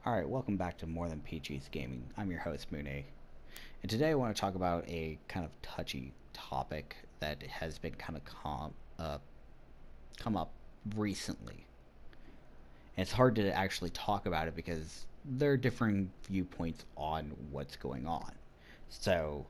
Alright, welcome back to More Than PG's Gaming. I'm your host, Mune. And today I want to talk about a kind of touchy topic that has been kind of come up recently. And it's hard to actually talk about it because there are differing viewpoints on what's going on. So,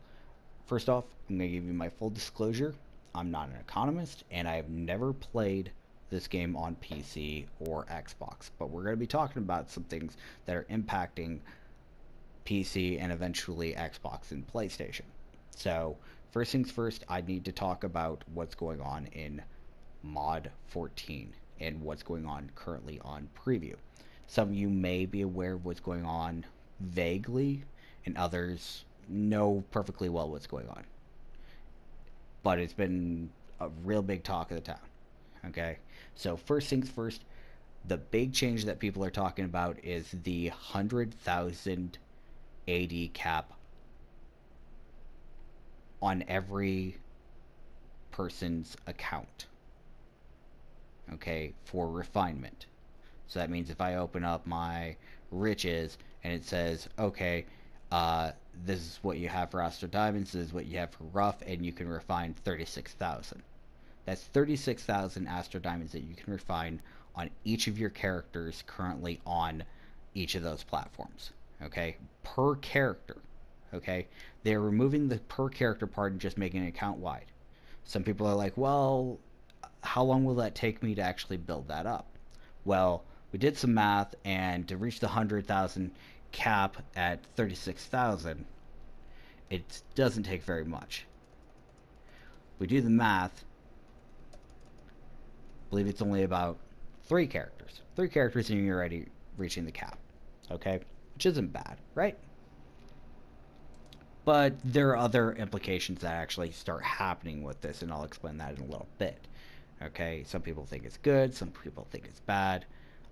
first off, I'm going to give you my full disclosure. I'm not an economist, and I have never played this game on PC or Xbox, but we're going to be talking about some things that are impacting PC and eventually Xbox and PlayStation. So, first things first, I need to talk about what's going on in Mod 14 and what's going on currently on preview. Some of you may be aware of what's going on vaguely, and others know perfectly well what's going on. But it's been a real big talk of the town. Okay? So, first things first, the big change that people are talking about is the 100,000 AD cap on every person's account. Okay, for refinement. So that means if I open up my riches and it says, okay, this is what you have for Astro Diamonds, this is what you have for Rough, and you can refine 36,000. That's 36,000 Astro Diamonds that you can refine on each of your characters currently on each of those platforms. Okay, per character. Okay, they're removing the per character part and just making it account wide. Some people are like, well, how long will that take me to actually build that up? Well, we did some math, and to reach the 100,000 cap at 36,000, it doesn't take very much. We do the math, I believe it's only about 3 characters. 3 characters and you're already reaching the cap. Okay? Which isn't bad, right? But there are other implications that actually start happening with this, and I'll explain that in a little bit. Okay? Some people think it's good, some people think it's bad.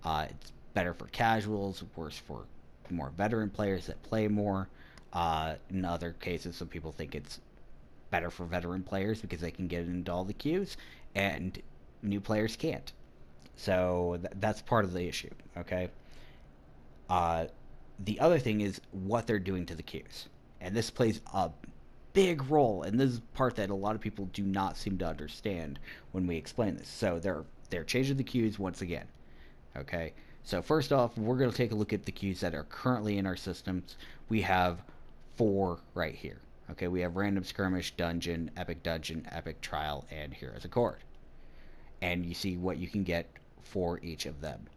It's better for casuals, worse for more veteran players that play more. In other cases, some people think it's better for veteran players because they can get into all the queues, and new players can't. So that's part of the issue, okay? The other thing is what they're doing to the queues. And this plays a big role, and this is part that a lot of people do not seem to understand when we explain this. So they're changing the queues once again, okay? So first off, we're going to take a look at the queues that are currently in our systems. We have 4 right here. Okay, we have Random Skirmish, Dungeon, Epic Trial, and Heroes Accord. And you see what you can get for each of them.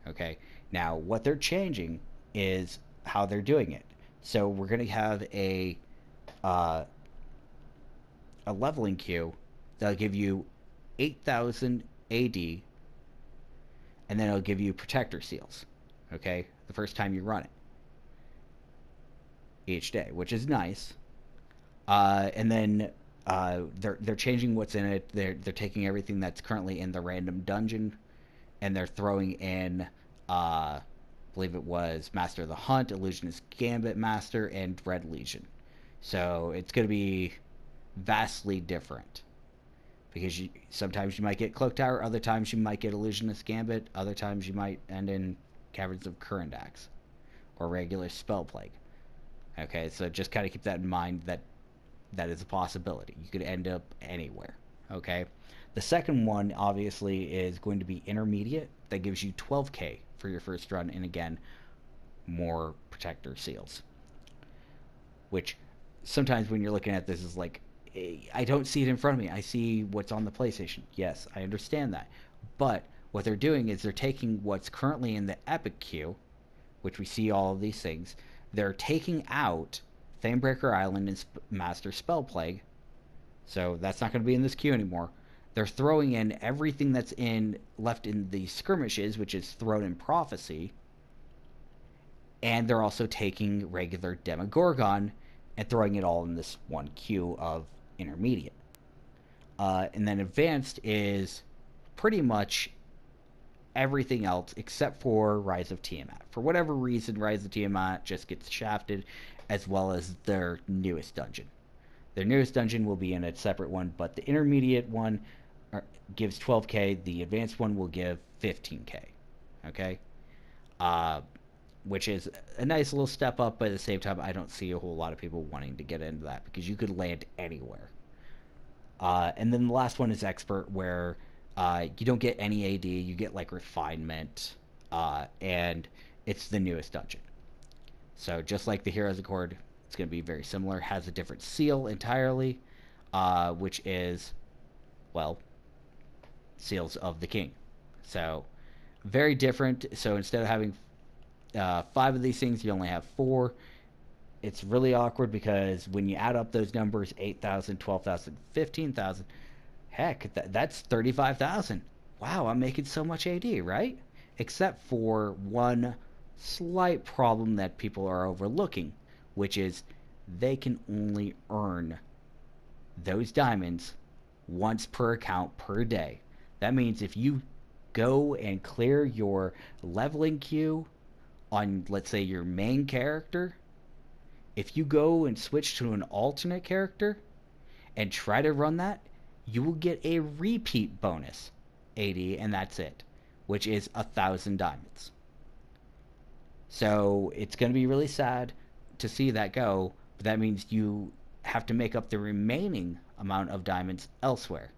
Okay, now what they're changing is how they're doing it. So we're going to have a leveling queue that'll give you 8,000 AD, and then it'll give you protector seals. Okay, the first time you run it each day, which is nice. And then they're changing what's in it. They're taking everything that's currently in the random dungeon, and they're throwing in, I believe it was Master of the Hunt, Illusionist Gambit Master, and Red Legion. So it's going to be vastly different, because sometimes you might get Cloak Tower, other times you might get Illusionist Gambit, other times you might end in Caverns of Kurandax or regular Spell Plague. Okay, so just kind of keep that in mind, that is a possibility. You could end up anywhere. Okay, the second one obviously is going to be intermediate. That gives you 12k for your first run, and again, more protector seals. Which sometimes when you're looking at this is like, I don't see it in front of me. I see what's on the PlayStation. Yes, I understand that. But what they're doing is they're taking what's currently in the Epic queue, which we see all of these things. They're taking out Famebreaker Island and Master Spell Plague, so that's not going to be in this queue anymore. They're throwing in everything that's left in the skirmishes, which is Throne and Prophecy, and they're also taking regular Demogorgon and throwing it all in this one queue of intermediate. And then advanced is pretty much everything else except for Rise of Tiamat. For whatever reason, Rise of Tiamat just gets shafted, as well as their newest dungeon. Their newest dungeon will be in a separate one, but the intermediate one gives 12k, the advanced one will give 15k. Okay? which is a nice little step up, but at the same time, I don't see a whole lot of people wanting to get into that because you could land anywhere. And then the last one is expert, where you don't get any AD, you get like refinement, and it's the newest dungeon. So just like the Heroes Accord, it's going to be very similar. Has a different seal entirely, which is, well, seals of the king. So very different. So instead of having five of these things, you only have four. It's really awkward because when you add up those numbers, 8,000, 12,000, 15,000, heck, that's 35,000. Wow, I'm making so much AD, right? Except for one slight problem that people are overlooking, which is they can only earn those diamonds once per account per day. That means if you go and clear your leveling queue on, let's say, your main character, if you go and switch to an alternate character and try to run that, you will get a repeat bonus 80, and that's it, which is 1,000 diamonds. So it's going to be really sad to see that go, but that means you have to make up the remaining amount of diamonds elsewhere,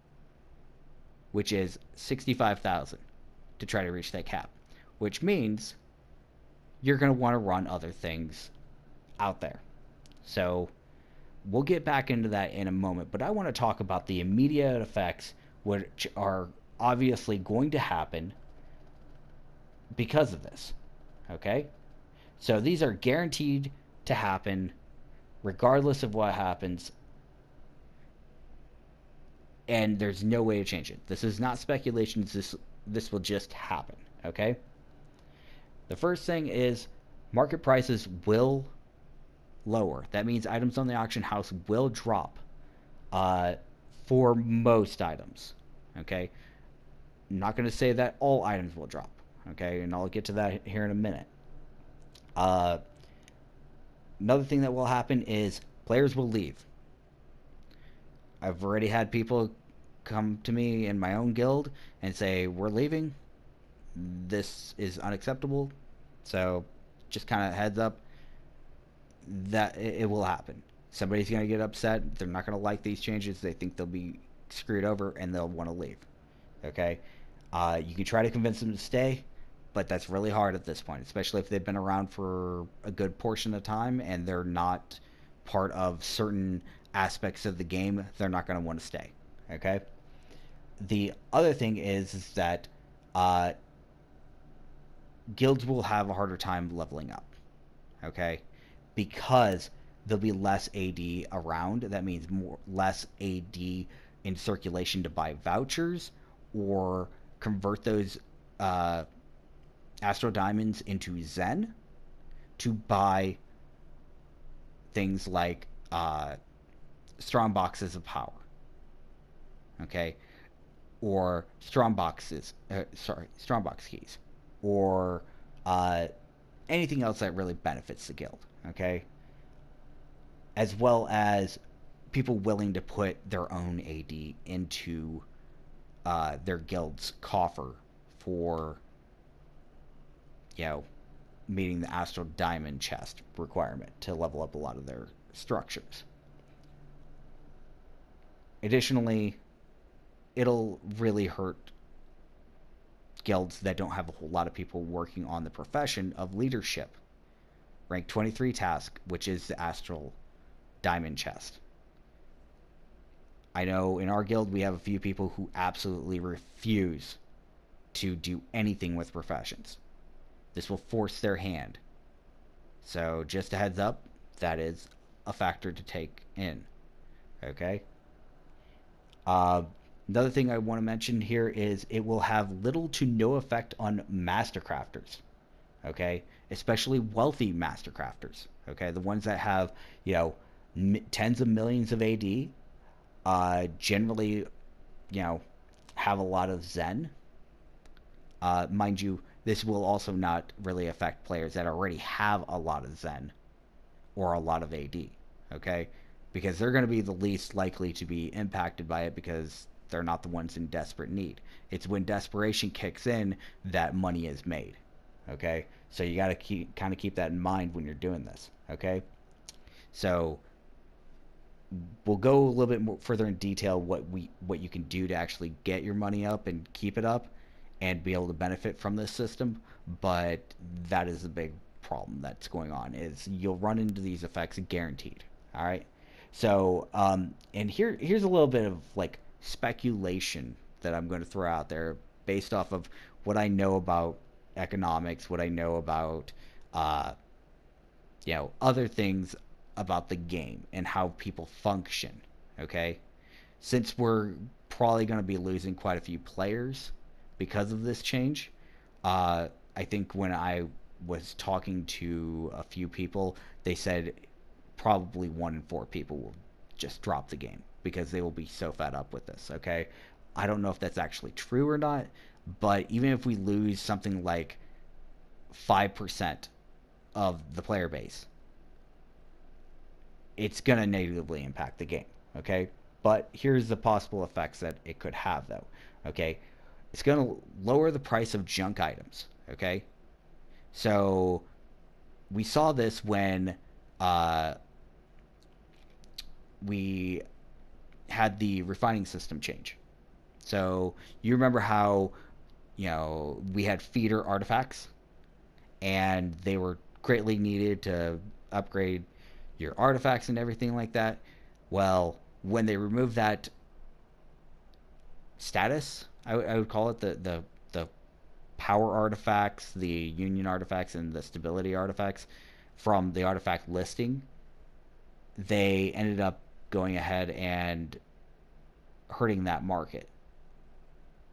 which is 65,000 to try to reach that cap, which means you're going to want to run other things out there. So we'll get back into that in a moment, but I want to talk about the immediate effects, which are obviously going to happen because of this. Okay? So these are guaranteed to happen regardless of what happens, and there's no way to change it. This is not speculation. This will just happen. Okay? The first thing is market prices will lower. That means items on the auction house will drop for most items. Okay? I'm not going to say that all items will drop. Okay? And I'll get to that here in a minute. Another thing that will happen is players will leave. I've already had people come to me in my own guild and say, we're leaving. This is unacceptable. So just kind of heads up that it will happen. Somebody's going to get upset. They're not going to like these changes. They think they'll be screwed over and they'll want to leave. Okay? You can try to convince them to stay, but that's really hard at this point, especially if they've been around for a good portion of time and they're not part of certain aspects of the game. They're not going to want to stay. Okay? The other thing is that guilds will have a harder time leveling up. Okay? Because there'll be less AD around. That means less AD in circulation to buy vouchers or convert those Astro Diamonds into Zen to buy things like strong boxes of power. Okay? Or strong box keys. Or anything else that really benefits the guild. Okay? As well as people willing to put their own AD into their guild's coffer for, meeting the Astral Diamond chest requirement to level up a lot of their structures. Additionally, it'll really hurt guilds that don't have a whole lot of people working on the profession of leadership. Rank 23 task, which is the Astral Diamond chest. I know in our guild we have a few people who absolutely refuse to do anything with professions. This will force their hand. So just a heads up, that is a factor to take in. Okay? Another thing I want to mention here is it will have little to no effect on Mastercrafters. Okay? Especially wealthy Mastercrafters. Okay? The ones that have, tens of millions of AD, generally, have a lot of Zen. Mind you, this will also not really affect players that already have a lot of Zen or a lot of AD. Okay? Because they're going to be the least likely to be impacted by it because they're not the ones in desperate need. It's when desperation kicks in that money is made. Okay? So you got to keep that in mind when you're doing this. Okay. So we'll go a little bit more further in detail what you can do to actually get your money up and keep it up and be able to benefit from this system. But that is the big problem that's going on, is you'll run into these effects guaranteed. All right. So and here's a little bit of like speculation that I'm going to throw out there based off of what I know about economics, what I know about uh, other things about the game and how people function. Okay, since we're probably going to be losing quite a few players because of this change, I think when I was talking to a few people, they said probably 1 in 4 people will just drop the game because they will be so fed up with this. Okay, I don't know if that's actually true or not, but even if we lose something like 5% of the player base, it's going to negatively impact the game. Okay, but here's the possible effects that it could have, though. Okay, it's going to lower the price of junk items. Okay, so we saw this when uh, we had the refining system change. So you remember how we had feeder artifacts, and they were greatly needed to upgrade your artifacts and everything like that. Well, when they removed that status, I would call it the power artifacts, the union artifacts, and the stability artifacts from the artifact listing, they ended up going ahead and hurting that market.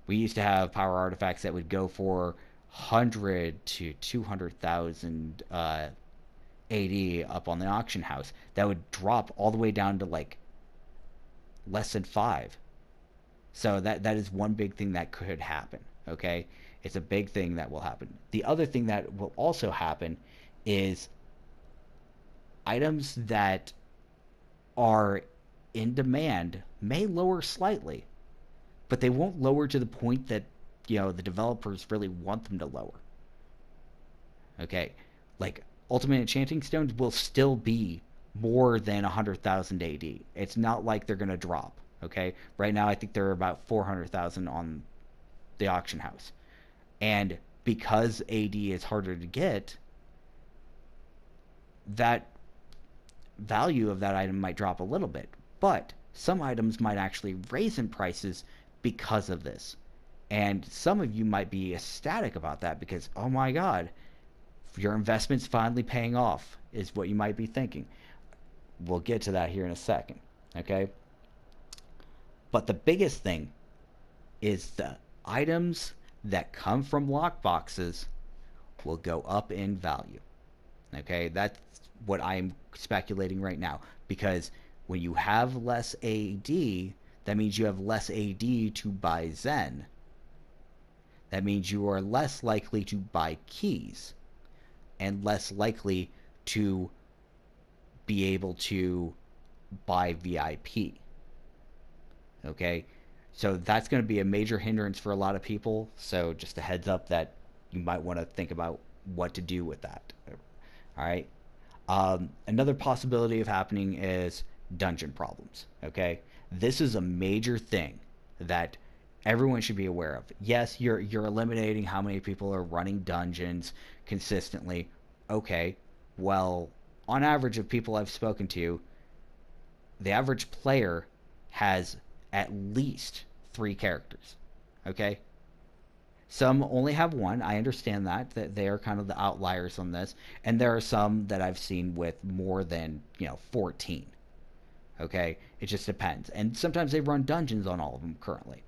We used to have power artifacts that would go for 100 to 200,000 AD up on the auction house that would drop all the way down to like less than 5. So that is one big thing that could happen. Okay, it's a big thing that will happen. The other thing that will also happen is items that are in demand may lower slightly, but they won't lower to the point that the developers really want them to lower. Okay, like Ultimate Enchanting Stones will still be more than 100,000 AD. It's not like they're gonna drop. Okay, right now I think they're about 400,000 on the auction house, and because AD is harder to get, that value of that item might drop a little bit. But some items might actually raise in prices because of this. And some of you might be ecstatic about that because, oh my God, your investment's finally paying off, is what you might be thinking. We'll get to that here in a second. Okay? But the biggest thing is the items that come from lockboxes will go up in value. Okay? That's what I'm speculating right now. Because when you have less AD, that means you have less AD to buy Zen. That means you are less likely to buy keys and less likely to be able to buy VIP. Okay? So that's going to be a major hindrance for a lot of people. So just a heads up that you might want to think about what to do with that. All right? Another possibility of happening is dungeon problems. Okay? This is a major thing that everyone should be aware of. Yes, you're eliminating how many people are running dungeons consistently. Okay, well, on average of people I've spoken to, the average player has at least 3 characters. Okay? Some only have one. I understand that they are kind of the outliers on this, and there are some that I've seen with more than 14. Okay, it just depends, and sometimes they run dungeons on all of them currently.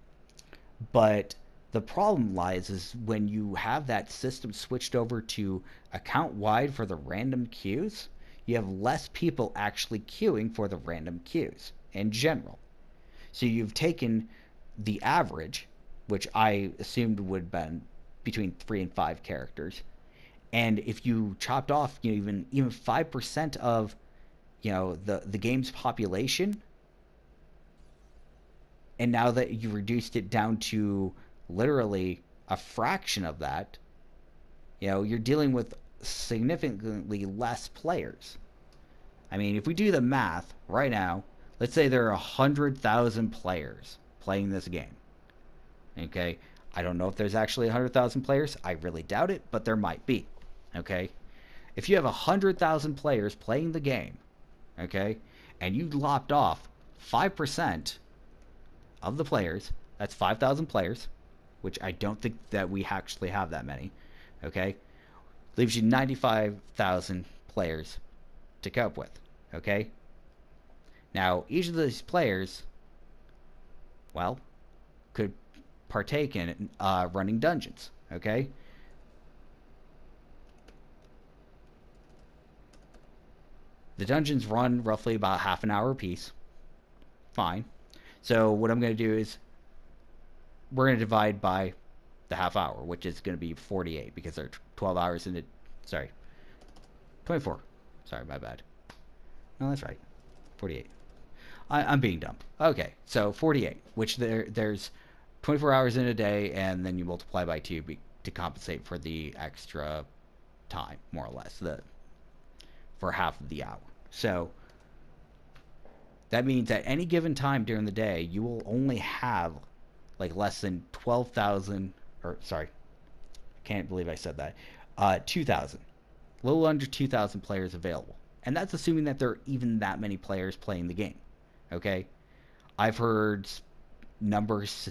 But the problem lies is when you have that system switched over to account wide for the random queues, you have less people actually queuing for the random queues in general. So you've taken the average, which I assumed would have been between 3 and 5 characters, and if you chopped off even 5% of the game's population, and now that you reduced it down to literally a fraction of that, you're dealing with significantly less players. I mean, if we do the math right now, let's say there are 100,000 players playing this game. Okay? I don't know if there's actually 100,000 players. I really doubt it, but there might be. Okay? If you have 100,000 players playing the game, okay, and you lopped off 5% of the players, that's 5,000 players, which I don't think that we actually have that many, okay, leaves you 95,000 players to cope with, okay? Now, each of these players, well, could partake in running dungeons, okay? The dungeons run roughly about half an hour apiece. Fine. So what I'm going to do is we're going to divide by the half hour, which is going to be 48 because there are 12 hours in it. Sorry, 24. Sorry, my bad. No, that's right. 48. I'm being dumb. Okay, so 48, which there's 24 hours in a day, and then you multiply by 2 to compensate for the extra time, more or less, for half of the hour. So that means at any given time during the day, you will only have like less than 12,000, or sorry, can't believe I said that, 2,000, a little under 2,000 players available. And that's assuming that there are even that many players playing the game. Okay? I've heard numbers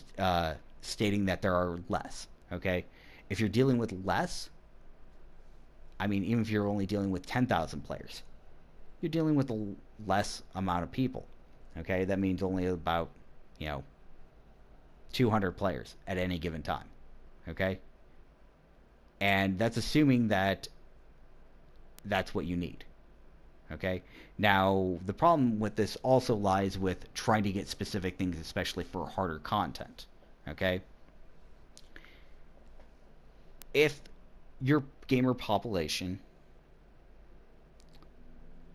stating that there are less. Okay? If you're dealing with less, I mean, even if you're only dealing with 10,000 players, you're dealing with a less amount of people. Okay? That means only about, 200 players at any given time. Okay? And that's assuming that that's what you need. Okay? Now, the problem with this also lies with trying to get specific things, especially for harder content. Okay? If your gamer population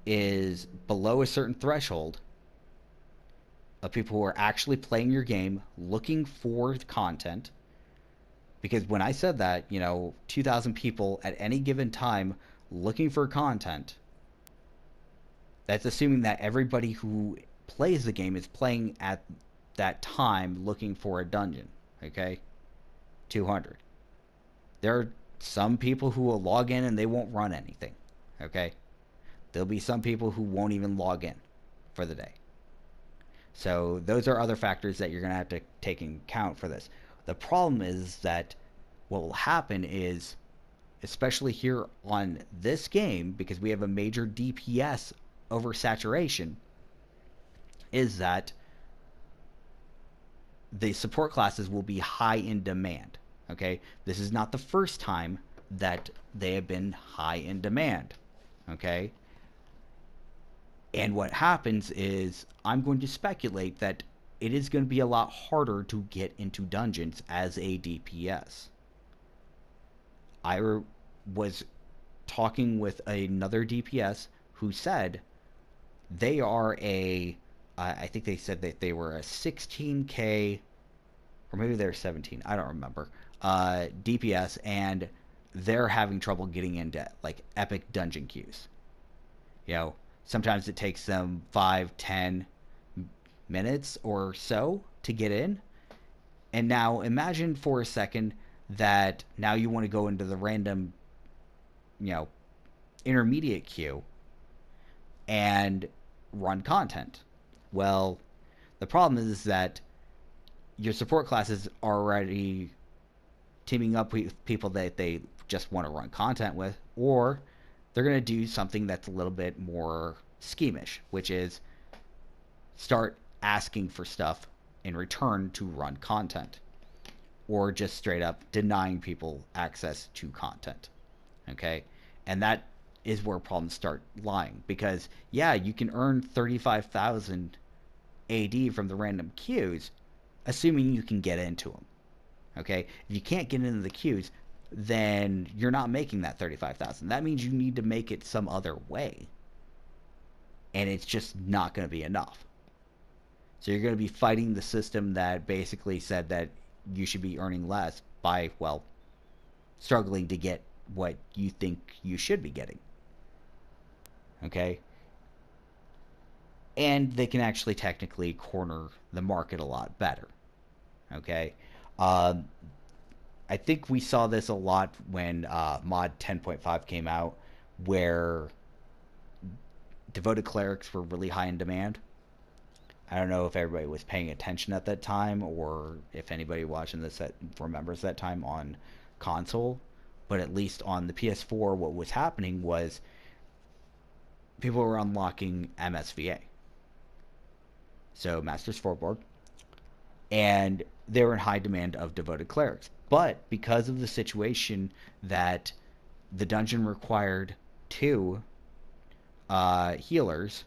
is below a certain threshold of people who are actually playing your game, looking for content, because when I said that, 2,000 people at any given time looking for content, that's assuming that everybody who plays the game is playing at that time looking for a dungeon. Okay? 200. There are some people who will log in and they won't run anything. Okay? There'll be some people who won't even log in for the day. So those are other factors that you're going to have to take into account for this. The problem is that what will happen is, especially here on this game, because we have a major DPS oversaturation, is that the support classes will be high in demand. Okay? This is not the first time that they have been high in demand. Okay? And what happens is, I'm going to speculate that it is going to be a lot harder to get into dungeons as a DPS. I was talking with another DPS who said they are I think they said that they were a 16k, or maybe they're 17, I don't remember, DPS, and they're having trouble getting into like epic dungeon queues. Sometimes it takes them 5-10 minutes or so to get in. And now imagine for a second that now you want to go into the random, intermediate queue and run content. Well, the problem is that your support classes are already teaming up with people that they just want to run content with, or they're going to do something that's a little bit more schemish, which is start asking for stuff in return to run content, or just straight up denying people access to content. Okay? And that is where problems start lying, because yeah, you can earn 35,000 AD from the random queues, assuming you can get into them. Okay? If you can't get into the queues, then you're not making that 35,000. That means you need to make it some other way. And it's just not going to be enough. So you're going to be fighting the system that basically said that you should be earning less by, well, struggling to get what you think you should be getting. Okay? And they can actually technically corner the market a lot better. Okay? Um, I think we saw this a lot when Mod 10.5 came out, where devoted clerics were really high in demand. I don't know if everybody was paying attention at that time or if anybody watching this remembers that time on console, but at least on the PS4, what was happening was people were unlocking MSVA, so Master's Forborg, and they were in high demand of devoted clerics. But because of the situation that the dungeon required two healers,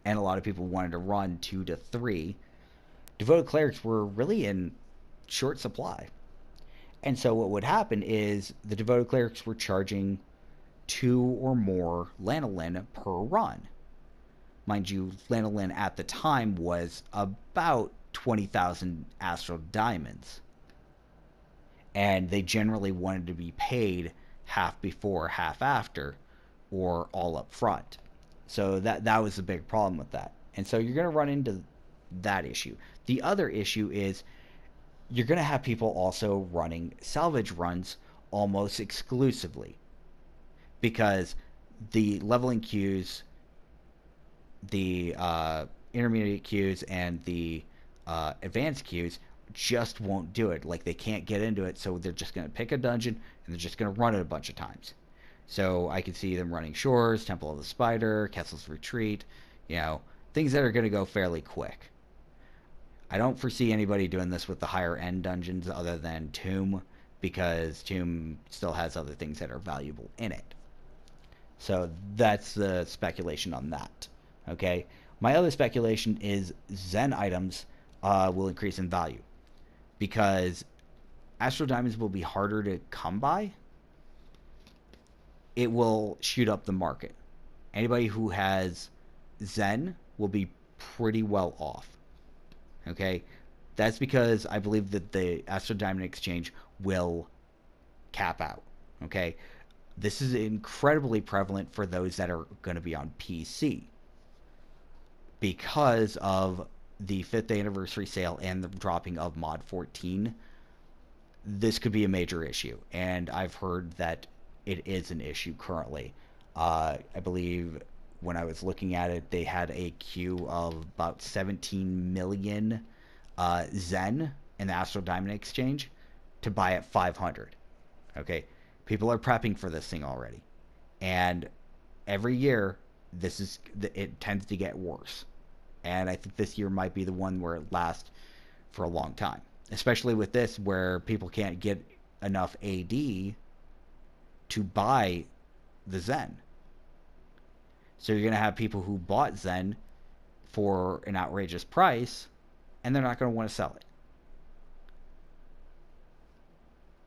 and a lot of people wanted to run 2 to 3, devoted clerics were really in short supply. And so what would happen is the devoted clerics were charging 2 or more lanolin per run. Mind you, lanolin at the time was about 20,000 astral diamonds. And they generally wanted to be paid half before, half after, or all up front. So that was the big problem with that. And so you're going to run into that issue. The other issue is you're going to have people also running salvage runs almost exclusively, because the leveling queues, the intermediate queues, and the advanced queues just won't do it. Like, they can't get into it, so they're just going to pick a dungeon and they're just going to run it a bunch of times. So I can see them running Shores, Temple of the Spider, Kessel's Retreat, things that are going to go fairly quick. I don't foresee anybody doing this with the higher end dungeons other than Tomb, because Tomb still has other things that are valuable in it. So that's the speculation on that. Okay? My other speculation is Zen items will increase in value, because Astral Diamonds will be harder to come by. It will shoot up the market. Anybody who has Zen will be pretty well off. Okay? That's because I believe that the Astral Diamond Exchange will cap out. Okay? This is incredibly prevalent for those that are going to be on PC, because of the 5th anniversary sale and the dropping of Mod 14. This could be a major issue, and I've heard that it is an issue currently. I believe when I was looking at it, they had a queue of about 17 million Zen in the Astral Diamond Exchange to buy at 500. Okay, people are prepping for this thing already, and every year it tends to get worse. And I think this year might be the one where it lasts for a long time, especially with this, where people can't get enough AD to buy the Zen. So you're going to have people who bought Zen for an outrageous price, and they're not going to want to sell it.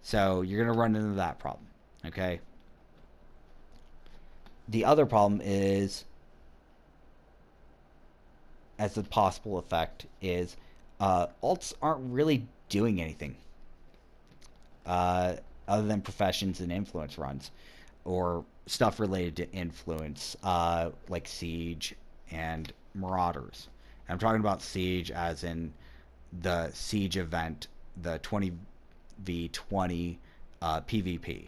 So you're going to run into that problem. Okay? The other problem is, as a possible effect, is alts aren't really doing anything other than professions and influence runs, or stuff related to influence, like Siege and Marauders. And I'm talking about Siege as in the Siege event, the 20v20 PvP,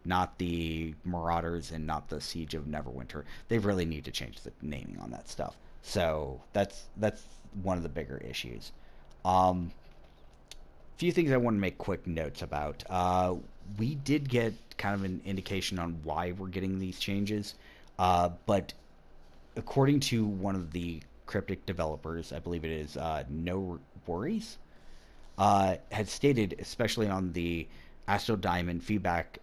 not the Marauders and not the Siege of Neverwinter. They really need to change the naming on that stuff. So that's one of the bigger issues. Few things I want to make quick notes about. We did get kind of an indication on why we're getting these changes, but according to one of the Cryptic developers, I believe it is No Worries, had stated, especially on the Astral Diamond feedback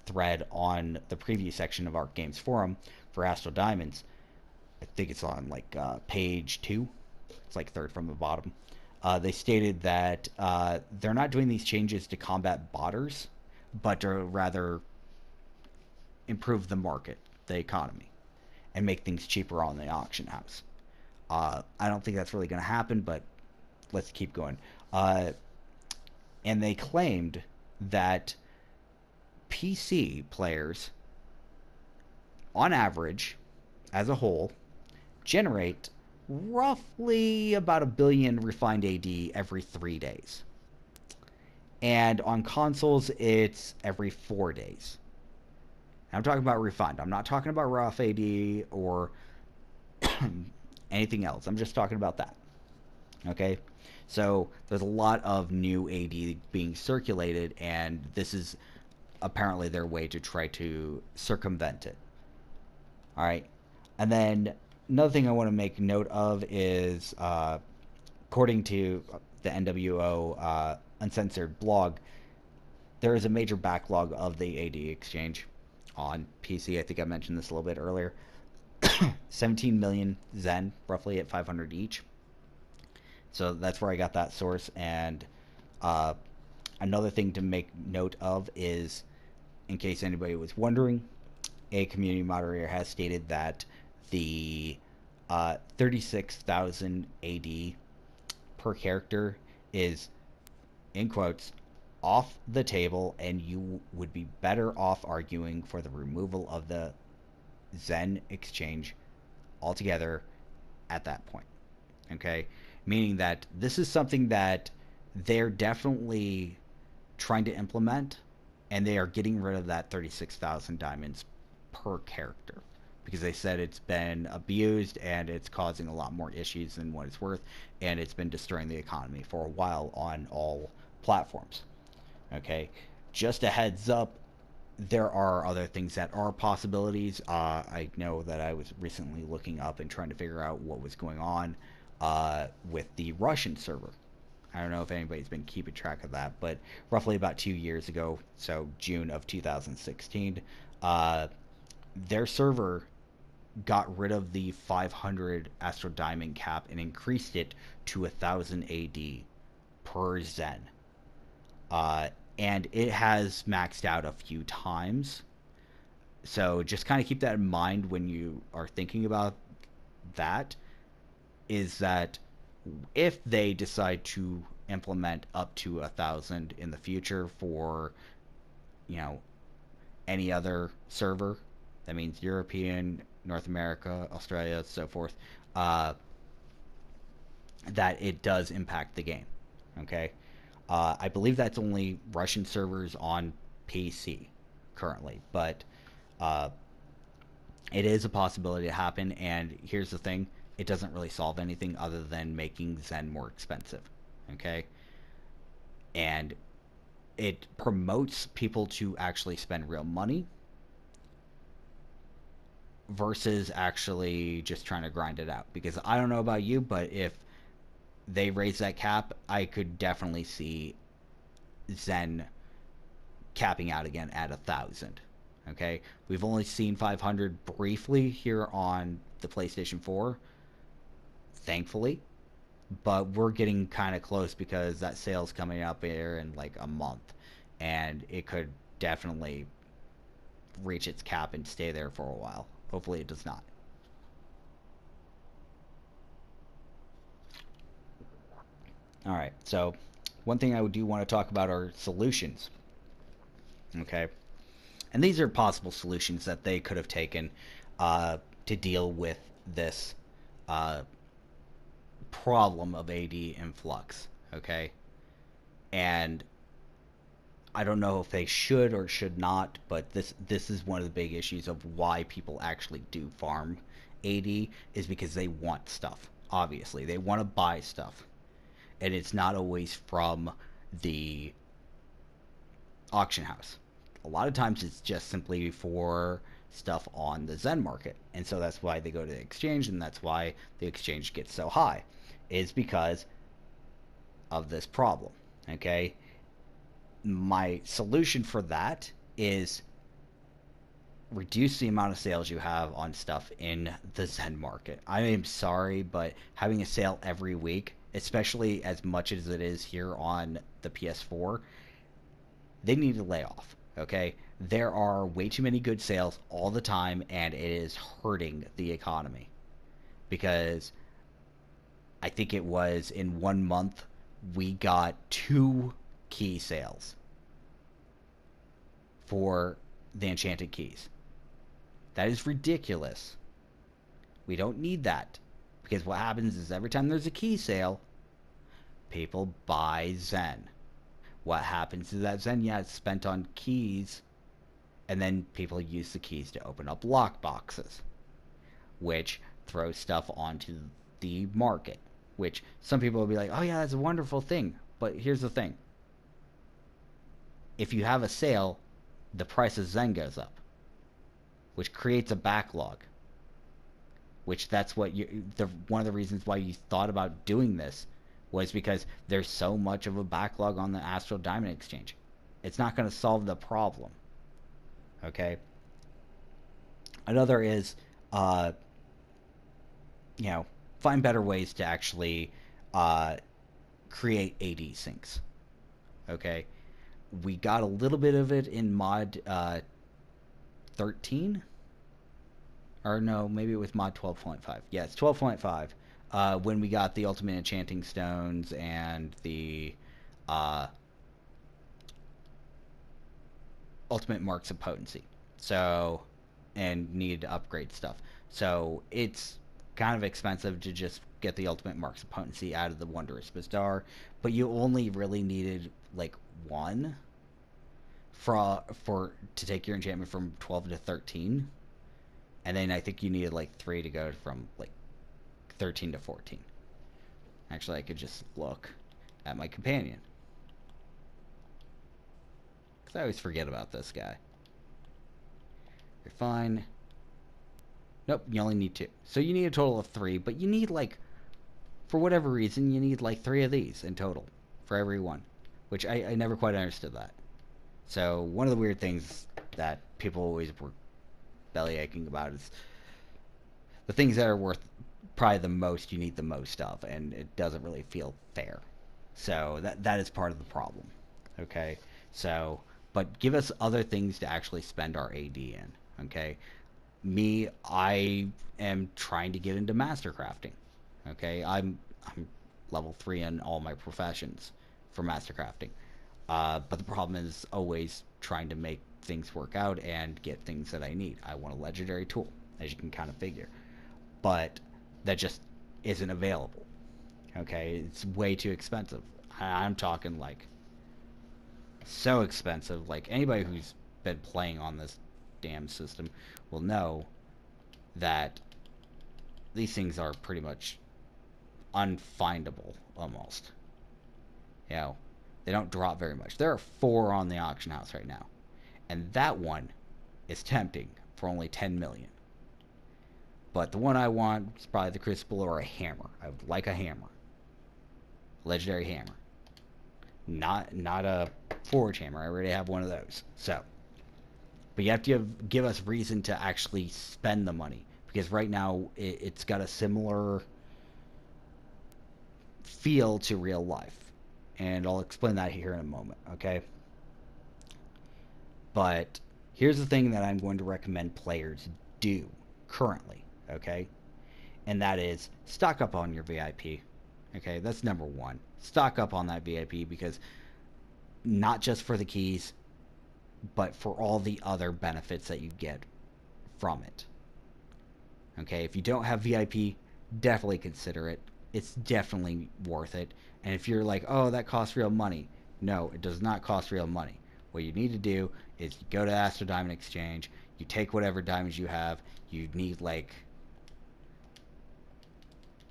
thread on the preview section of our games forum for Astral Diamonds. I think it's on page 2. It's like third from the bottom. They stated that they're not doing these changes to combat botters, but to rather improve the market, the economy, and make things cheaper on the auction house. I don't think that's really going to happen, but let's keep going. And they claimed that PC players, on average, as a whole, generate roughly about a billion refined AD every 3 days. And on consoles, it's every 4 days. I'm talking about refined. I'm not talking about rough AD or anything else. I'm just talking about that. Okay? So there's a lot of new AD being circulated, and this is apparently their way to try to circumvent it. All right. And then another thing I want to make note of is, according to the NWO Uncensored blog, there is a major backlog of the AD exchange on PC. I think I mentioned this a little bit earlier. 17 million Zen, roughly at 500 each. So that's where I got that source. And uh, another thing to make note of is, in case anybody was wondering, a community moderator has stated that the 36,000 AD per character is, in quotes, off the table, and you would be better off arguing for the removal of the Zen exchange altogether at that point. Okay? Meaning that this is something that they're definitely trying to implement, and they are getting rid of that 36,000 diamonds per character because they said it's been abused and it's causing a lot more issues than what it's worth, and it's been destroying the economy for a while on all platforms. Okay, just a heads up, there are other things that are possibilities. I know that I was recently looking up and trying to figure out what was going on with the Russian server. I don't know if anybody's been keeping track of that, but roughly about 2 years ago, so June of 2016, their server got rid of the 500 Astro Diamond cap and increased it to 1,000 AD per Zen. And it has maxed out a few times. So just kind of keep that in mind when you are thinking about that, is that if they decide to implement up to 1,000 in the future for, you know, any other server, that means European, North America, Australia, so forth, that it does impact the game. Okay? I believe that's only Russian servers on PC currently, but it is a possibility to happen. And here's the thing: it doesn't really solve anything other than making Zen more expensive. Okay, and it promotes people to actually spend real money versus actually just trying to grind it out. Because I don't know about you, but if they raise that cap, I could definitely see Zen capping out again at 1,000. Okay, we've only seen 500 briefly here on the PlayStation 4, thankfully, but we're getting kind of close because that sale's coming up here in like a month, and it could definitely reach its cap and stay there for a while. Hopefully, it does not. All right, so one thing I do want to talk about are solutions. Okay, and these are possible solutions that they could have taken to deal with this uh, problem of AD influx. Okay, and I don't know if they should or should not, but this is one of the big issues of why people actually do farm AD, is because they want stuff. Obviously, they want to buy stuff, and it's not always from the auction house. A lot of times it's just simply for stuff on the Zen market. And so that's why they go to the exchange, and that's why the exchange gets so high, is because of this problem. Okay? My solution for that is reduce the amount of sales you have on stuff in the Zen market. I am sorry, but having a sale every week, especially as much as it is here on the PS4, they need to lay off. Okay, there are way too many good sales all the time, and it is hurting the economy. Because I think it was in 1 month we got 2 key sales for the enchanted keys. That is ridiculous. We don't need that. Because what happens is every time there's a key sale, people buy Zen. What happens is that Zen, yeah, it's spent on keys, and then people use the keys to open up lock boxes, which throws stuff onto the market. Which some people will be like, oh yeah, that's a wonderful thing. But here's the thing. If you have a sale, the price of Zen goes up, which creates a backlog. Which that's what one of the reasons why you thought about doing this was because there's so much of a backlog on the Astral Diamond Exchange. It's not going to solve the problem. Okay. Another is, uh, find better ways to actually create AD syncs. Okay. We got a little bit of it in mod 13, or no, maybe it was mod 12.5. Yeah, it's 12.5. When we got the Ultimate Enchanting Stones and the Ultimate Marks of Potency. So, and needed to upgrade stuff. So, it's kind of expensive to just get the Ultimate Marks of Potency out of the Wondrous Bazaar, but you only really needed like one for to take your enchantment from 12 to 13. And then I think you needed like 3 to go from like 13 to 14. Actually, I could just look at my companion, because I always forget about this guy. You're fine. Nope, you only need 2. So you need a total of 3, but you need like, for whatever reason, you need like 3 of these in total for every one, which I never quite understood that. So one of the weird things that people always were belly aching about is the things that are worth probably the most, you need the most of, and it doesn't really feel fair. So that is part of the problem. Okay, so but give us other things to actually spend our AD in. Okay, me, I am trying to get into master crafting. Okay, I'm level 3 in all my professions for master crafting. But the problem is always trying to make things work out and get things that I need. I want a legendary tool, as you can kind of figure. But that just isn't available. Okay, it's way too expensive. I'm talking like so expensive. Like anybody who's been playing on this damn system will know that these things are pretty much unfindable almost. You know, they don't drop very much. There are 4 on the auction house right now, and that one is tempting for only 10 million. But the one I want is probably the Crucible or a hammer. I would like a hammer. Legendary hammer. Not a forge hammer. I already have one of those. So, but you have to give us reason to actually spend the money, because right now it's got a similar feel to real life, and I'll explain that here in a moment. Okay. But here's the thing that I'm going to recommend players do currently. Okay, and that is stock up on your VIP. Okay, that's number 1. Stock up on that VIP, because not just for the keys, but for all the other benefits that you get from it. Okay, if you don't have VIP, definitely consider it. It's definitely worth it. And if you're like, oh, that costs real money, no, it does not cost real money. What you need to do is you go to Astro Diamond Exchange, you take whatever diamonds you have. You need like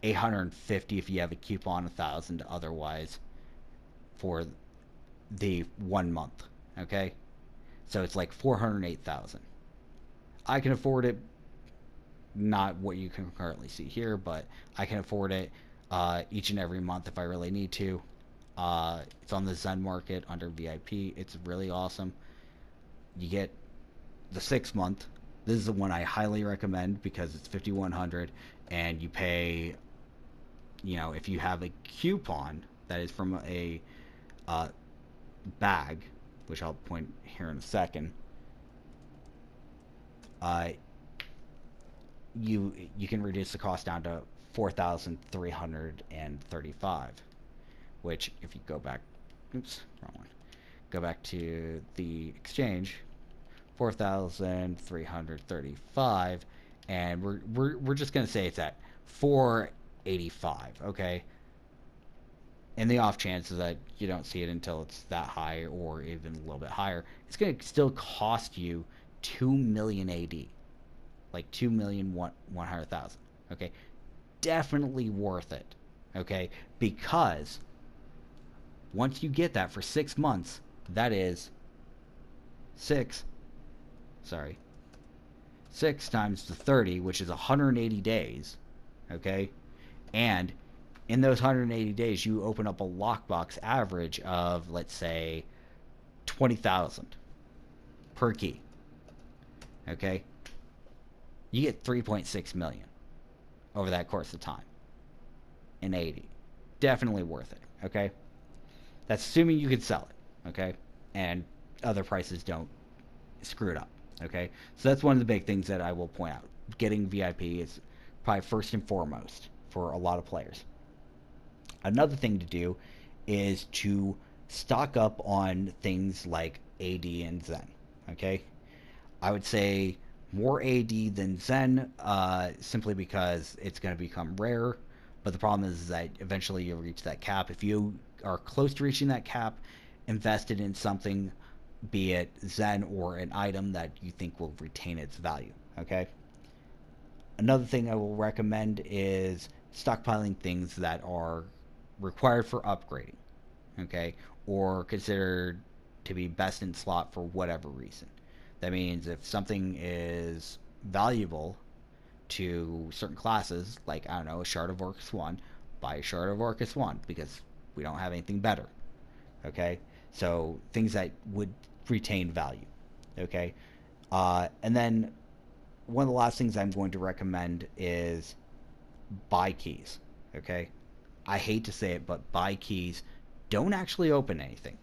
850 if you have a coupon, 1,000 otherwise for the 1 month. Okay, so it's like 408,000. I can afford it. Not what you can currently see here, but I can afford it each and every month if I really need to. It's on the Zen market under VIP. It's really awesome. You get the 6 month. This is the one I highly recommend because it's 5,100, and you pay, if you have a coupon that is from a bag, which I'll point here in a second, you can reduce the cost down to 4,335, which if you go back, oops, wrong one, go back to the exchange, 4,335, and we're just gonna say it's at 485. Okay, and the off chance that you don't see it until it's that high or even a little bit higher, it's gonna still cost you 2 million AD, like 2,100,000. Okay, definitely worth it. Okay, because once you get that for 6 months, that is six. Sorry, 6 times the 30, which is 180 days. Okay, and in those 180 days, you open up a lockbox average of, let's say, 20,000 per key. Okay, you get 3.6 million over that course of time in 80. Definitely worth it. Okay, that's assuming you can sell it. Okay, and other prices don't screw it up. Okay, so that's one of the big things that I will point out. Getting VIP is probably first and foremost for a lot of players. Another thing to do is to stock up on things like AD and Zen. Okay, I would say more AD than Zen, simply because it's going to become rare. But the problem is that eventually you'll reach that cap. If you are close to reaching that cap, invested in something, be it Zen or an item that you think will retain its value. Okay. Another thing I will recommend is stockpiling things that are required for upgrading. Okay, or considered to be best in slot for whatever reason. That means if something is valuable to certain classes, like, I don't know, a Shard of Orcus 1, buy a Shard of Orcus 1 because we don't have anything better. Okay, so things that would retain value. Okay, and then one of the last things I'm going to recommend is buy keys. Okay, I hate to say it, but buy keys. Don't actually open anything.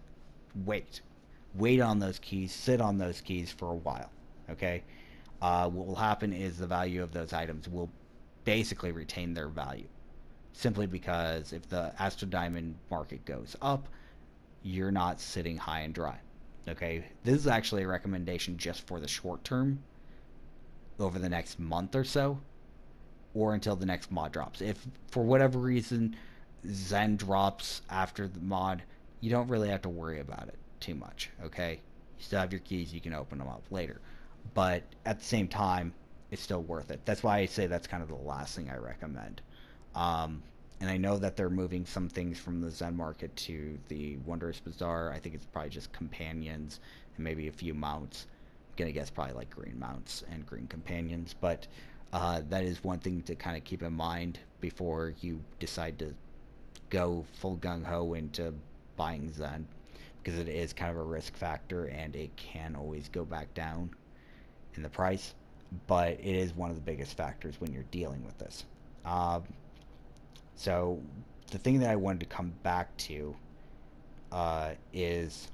Wait. Wait on those keys. Sit on those keys for a while. Okay? What will happen is the value of those items will basically retain their value. Simply because if the Astro Diamond market goes up, you're not sitting high and dry. Okay? This is actually a recommendation just for the short term, over the next month or so, or until the next mod drops. If for whatever reason Zen drops after the mod, you don't really have to worry about it too much. Okay, you still have your keys, you can open them up later, but at the same time, it's still worth it. That's why I say that's kind of the last thing I recommend. And I know that they're moving some things from the Zen market to the Wondrous Bazaar. I think it's probably just companions and maybe a few mounts. I'm gonna guess probably like green mounts and green companions, but that is one thing to kind of keep in mind before you decide to go full gung ho into buying Zen, because it is kind of a risk factor and it can always go back down in the price. But it is one of the biggest factors when you're dealing with this. So the thing that I wanted to come back to is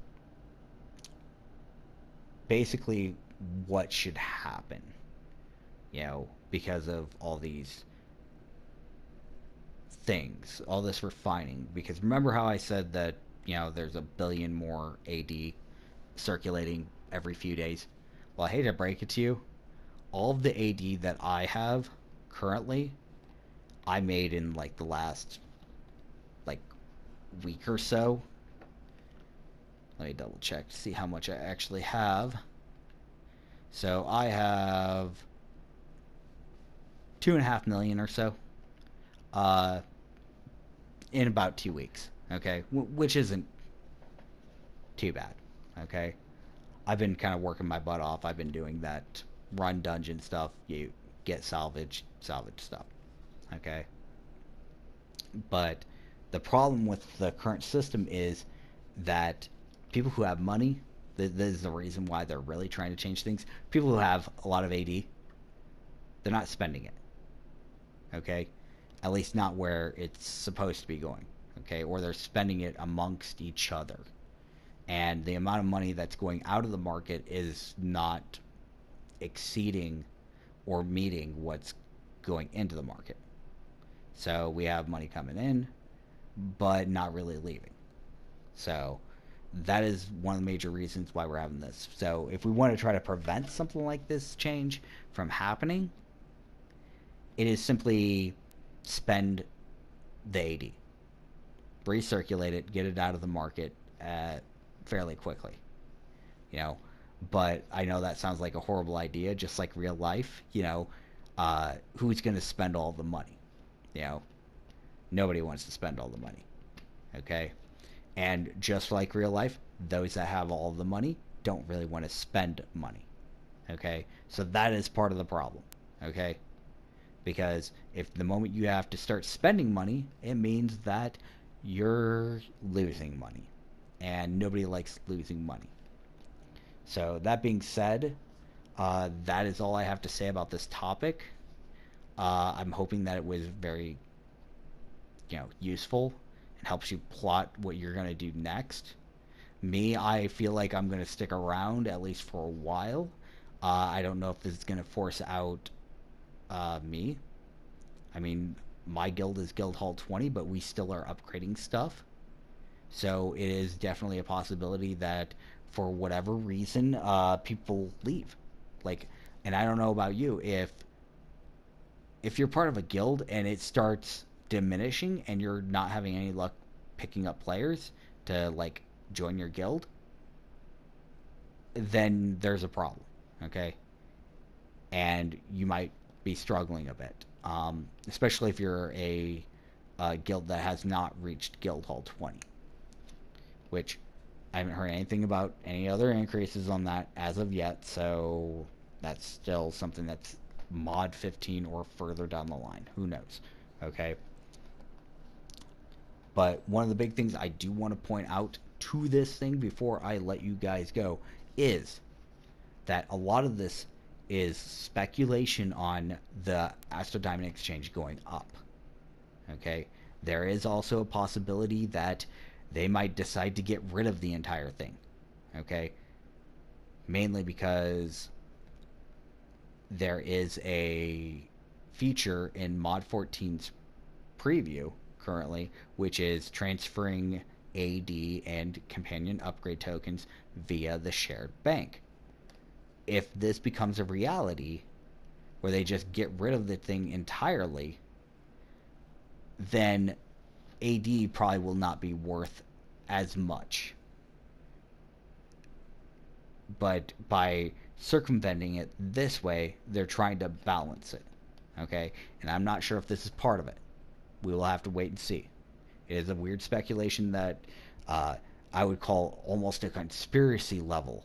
basically what should happen, because of all these things, all this refining. Because remember how I said that, there's a billion more AD circulating every few days? Well, I hate to break it to you, all of the AD that I have currently, I made in like the last like week or so. Let me double check to see how much I actually have. So I have 2.5 million or so, uh, in about 2 weeks. Okay, which isn't too bad. Okay, I've been kind of working my butt off. I've been doing that run dungeon stuff. You get salvage stuff. Okay, but the problem with the current system is that people who have money, this is the reason why they're really trying to change things. People who have a lot of AD, they're not spending it. Okay, at least not where it's supposed to be going. Okay, or they're spending it amongst each other, and the amount of money that's going out of the market is not exceeding or meeting what's going into the market. So we have money coming in, but not really leaving. So that is one of the major reasons why we're having this. So if we want to try to prevent something like this change from happening, it is simply spend the AD, recirculate it, get it out of the market fairly quickly. You know, but I know that sounds like a horrible idea, just like real life. Who's going to spend all the money? You know, nobody wants to spend all the money. Okay, and just like real life, those that have all the money don't really want to spend money. Okay, so that is part of the problem. Okay, because if the moment you have to start spending money, it means that you're losing money, and nobody likes losing money. So that being said, that is all I have to say about this topic. I'm hoping that it was very, useful and helps you plot what you're gonna do next. Me, I feel like I'm gonna stick around at least for a while. I don't know if this is gonna force out me. I mean, my guild is Guild Hall 20, but we still are upgrading stuff. So it is definitely a possibility that for whatever reason, people leave. Like, and I don't know about you, if you're part of a guild and it starts diminishing and you're not having any luck picking up players to like join your guild, then there's a problem. Okay, and you might be struggling a bit, especially if you're a guild that has not reached Guild Hall 20, which I haven't heard anything about any other increases on that as of yet, so that's still something that's mod 15 or further down the line. Who knows? Okay. But one of the big things I do want to point out to this thing before I let you guys go is that a lot of this is speculation on the Astro Diamond Exchange going up. Okay. There is also a possibility that they might decide to get rid of the entire thing. Okay. Mainly because there is a feature in mod 14's preview currently, which is transferring AD and companion upgrade tokens via the shared bank. If this becomes a reality, where they just get rid of the thing entirely, then AD probably will not be worth as much. But by circumventing it this way, they're trying to balance it. Okay? And I'm not sure if this is part of it. We will have to wait and see. It is a weird speculation that I would call almost a conspiracy level.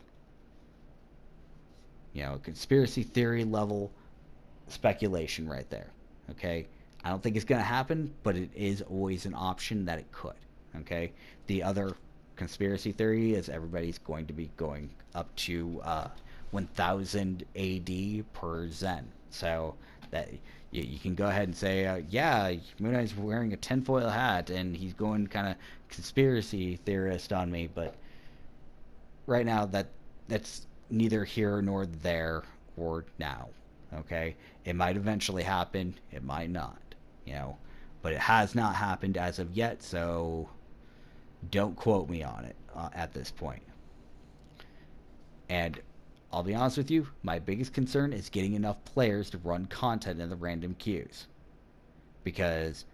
A conspiracy theory level speculation right there. Okay? I don't think it's going to happen, but it is always an option that it could. Okay? The other conspiracy theory is everybody's going to be going up to 1000 AD per Zen. So that you can go ahead and say, yeah, Moon Eye's wearing a tinfoil hat and he's going kind of conspiracy theorist on me. But right now, that's neither here nor there or now. Okay, it might eventually happen. It might not. But it has not happened as of yet. So don't quote me on it at this point. And I'll be honest with you, my biggest concern is getting enough players to run content in the random queues. Because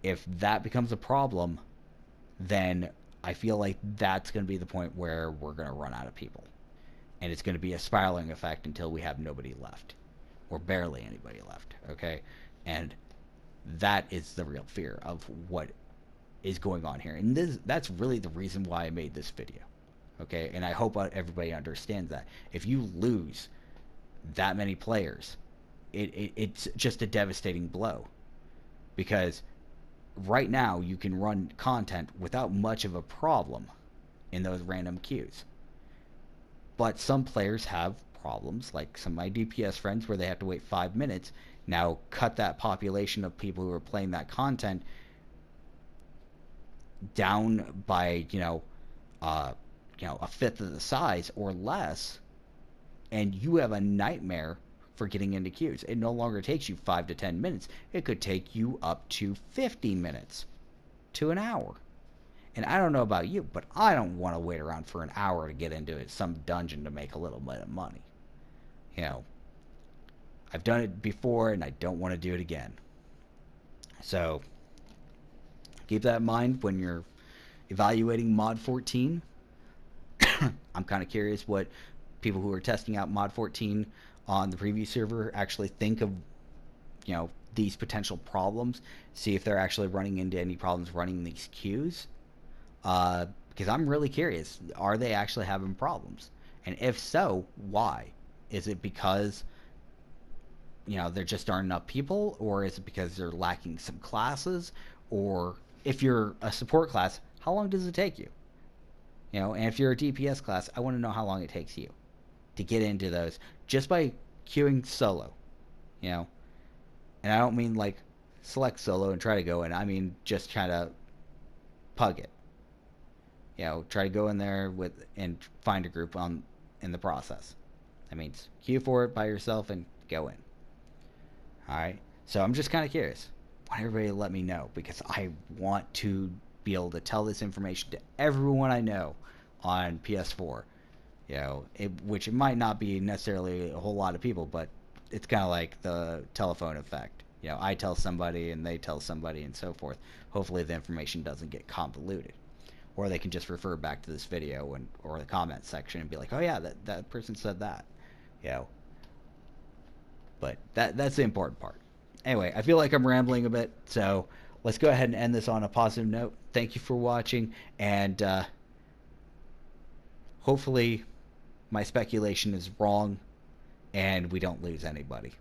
if that becomes a problem, then I feel like that's going to be the point where we're going to run out of people. And it's going to be a spiraling effect until we have nobody left. Or barely anybody left. Okay? And that is the real fear of what is going on here. And that's really the reason why I made this video. Okay? And I hope everybody understands that. If you lose that many players, it's just a devastating blow. Because right now you can run content without much of a problem in those random queues. But some players have problems, like some of my DPS friends where they have to wait 5 minutes. Now cut that population of people who are playing that content down by a fifth of the size or less, and you have a nightmare for getting into queues. It no longer takes you 5 to 10 minutes. It could take you up to 50 minutes to an hour. And I don't know about you, but I don't want to wait around for an hour to get into some dungeon to make a little bit of money. You know, I've done it before and I don't want to do it again. So keep that in mind when you're evaluating Mod 14. I'm kind of curious what people who are testing out Mod 14 on the preview server actually think of, these potential problems. See if they're actually running into any problems running these queues. Because I'm really curious, are they actually having problems? And if so, why? Is it because there just aren't enough people, or is it because they're lacking some classes? Or if you're a support class, how long does it take you? And if you're a DPS class, I want to know how long it takes you to get into those just by queuing solo. And I don't mean like select solo and try to go in. I mean just try to pug it. Try to go in there and find a group in the process. That means queue for it by yourself and go in. All right. So I'm just kind of curious. I want everybody to let me know, because I want to be able to tell this information to everyone I know on PS4. Which it might not be necessarily a whole lot of people, but it's kind of like the telephone effect. I tell somebody and they tell somebody and so forth. Hopefully the information doesn't get convoluted. Or they can just refer back to this video or the comment section and be like, oh yeah, that person said that. But that's the important part. Anyway, I feel like I'm rambling a bit, so let's go ahead and end this on a positive note. Thank you for watching, and hopefully my speculation is wrong and we don't lose anybody.